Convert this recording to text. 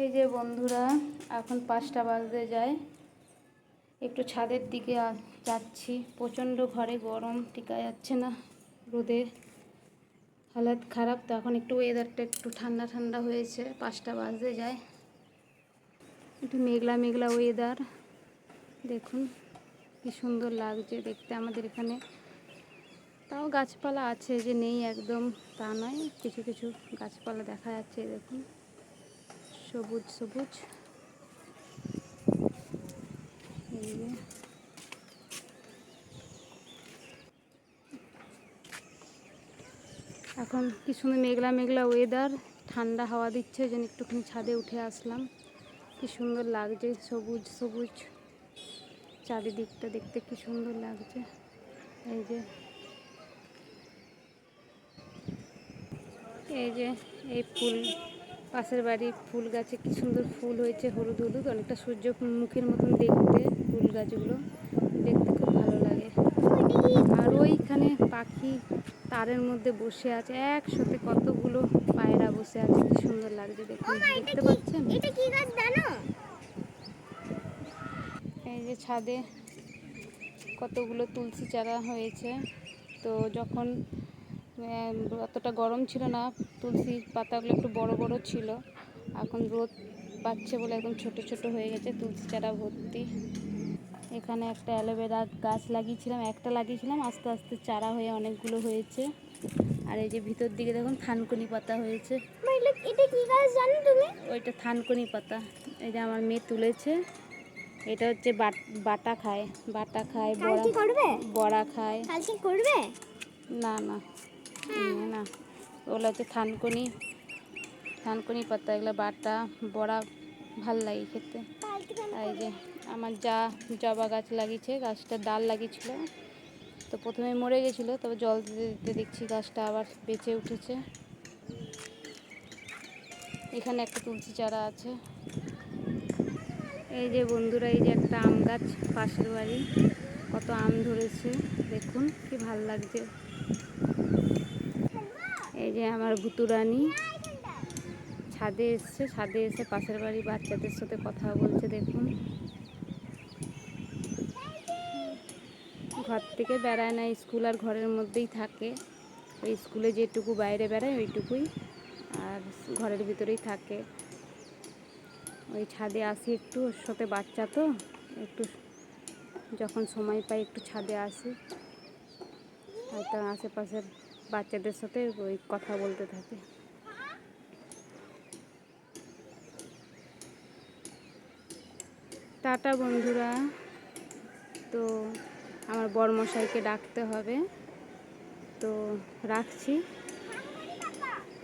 এই যে বন্ধুরা, এখন 5টা বাজতে যায়, একটু ছাদের দিকে যাচ্ছি। প্রচণ্ড ঘরে গরম, টিকা যাচ্ছে না, রোদে হালাত খারাপ। তো এখন একটু ওয়েদারটা একটু ঠান্ডা ঠান্ডা হয়েছে, 5টা বাজতে যায়, একটু মেঘলা মেঘলা ওয়েদার। দেখুন কি সুন্দর লাগছে দেখতে আমাদের এখানে। তাও গাছপালা আছে, যে নেই একদম তা নয়, কিছু কিছু গাছপালা দেখা যাচ্ছে। দেখুন সবুজ সবুজ। এখন কি সুন্দর মেঘলা মেঘলা ওয়েদার, ঠান্ডা হাওয়া দিচ্ছে, যেন একটুখানি ছাদে উঠে আসলাম। কি সুন্দর লাগছে, সবুজ সবুজ চারিদিকটা, দেখতে কি সুন্দর লাগছে। এই যে এই ফুল, পাশের বাড়ির ফুল গাছে কি সুন্দর ফুল হয়েছে, হলুদ হলুদ, অনেকটা সূর্যমুখীর মতন দেখতে ফুল গাছগুলো, দেখতে খুব ভালো লাগে। আর ওইখানে পাখি তারের মধ্যে বসে আছে, একসাথে কতগুলো পায়রা বসে আছে, কি সুন্দর লাগছে দেখুন। দেখতে পাচ্ছেন? এটা কি গাছ জানো? এই যে ছাদে কতগুলো তুলসী চারা হয়েছে। তো যখন অতটা গরম ছিল না, তুলসী পাতাগুলো একটু বড় বড় ছিল, এখন রোদ পাচ্ছে বলে একদম ছোট ছোট হয়ে গেছে, তুলসী চারা ভর্তি। এখানে একটা অ্যালোভেরা গাছ লাগিয়েছিলাম, একটা লাগিয়েছিলাম, আস্তে আস্তে চারা হয়ে অনেকগুলো হয়েছে। আর এই যে ভিতর দিকে দেখুন থানকুনি পাতা হয়েছে। এটা কি গাছ জানো তুমি? ওইটা থানকুনি পাতা, এই যে আমার মেয়ে তুলেছে। এটা হচ্ছে বাটা খায়, বাটা খায়, বড়া খায়। কালকে করবে? না না না, ওগুলো হচ্ছে থানকুনি, থানকুনি পাতা, এগুলো বাটা বড়া ভাল লাগে খেতে। এই যে আমার জবা গাছ লাগিয়েছে, গাছটা ডাল লাগিয়েছিল, তো প্রথমে মরে গেছিলো, তবে জল দিতে দিতে দেখছি গাছটা আবার বেঁচে উঠেছে। এখানে একটা তুলসী চারা আছে। এই যে বন্ধুরা, এই যে একটা আম গাছ পাশের বাড়ি, কত আম ধরেছে দেখুন, কি ভাল লাগছে। এই যে আমার ভুতুরানি ছাদে এসছে, ছাদে এসে পাশের বাড়ি বাচ্চাদের সাথে কথা বলছে দেখুন। ঘর থেকে বেড়ায় না, স্কুল আর ঘরের মধ্যেই থাকে। ওই স্কুলে যেটুকু বাইরে বেড়ায় ওইটুকুই, আর ঘরের ভিতরেই থাকে। ওই ছাদে আসি একটু, ওর সাথে বাচ্চা তো, একটু যখন সময় পাই একটু ছাদে আসি, আর তার আশেপাশের বাচ্চাদের সাথে ওই কথা বলতে থাকে। টাটা বন্ধুরা, তো আমার বরমশাইকে ডাকতে হবে, তো রাখছি।